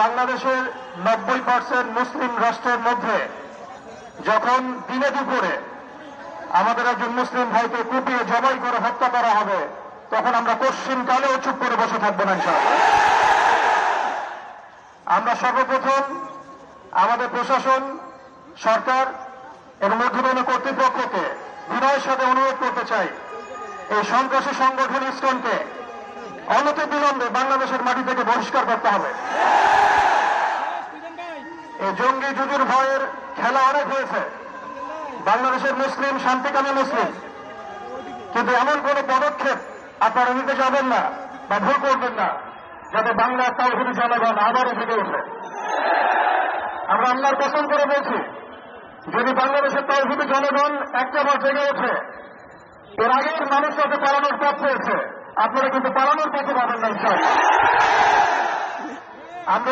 বাংলাদেশের 90% মুসলিম রাষ্ট্রের মধ্যে যখন দিনে দুপুরে আমাদের একজন মুসলিম ভাইকে কুপিয়ে জবাই করে হত্যা করা হবে, তখন আমরা পশ্চিমকালেও চুপ করে বসে থাকবো না ইনশাআল্লাহ। আমরা সর্বপ্রথম আমাদের প্রশাসন, সরকার এবং ঊর্ধ্বতন কর্তৃপক্ষকে বিনয়ের সাথে অনুরোধ করতে চাই, এই সন্ত্রাসী সংগঠন ইসকনকে অনতিবিলম্বে বাংলাদেশের মাটি থেকে বহিষ্কার করতে হবে। এই জঙ্গি জুজুর ভয়ের খেলা অনেক হয়েছে। বাংলাদেশের মুসলিম শান্তিকামী মুসলিম, কিন্তু এমন কোন পদক্ষেপ আপনারা নিতে যাবেন না বা ভুল করবেন না যাতে বাংলার তাওহীদি জনগণ আবারও জেগে ওঠে। আমরা আল্লাহর কসম করে বলছি, যদি বাংলাদেশের তাওহীদি জনগণ একটাবার জেগে ওঠে, এর আগের মানুষ যাতে পালানোর পথ পেয়েছে, আপনারা কিন্তু পালানোর পথে পাবেন না ইনশাআল্লাহ। আমরা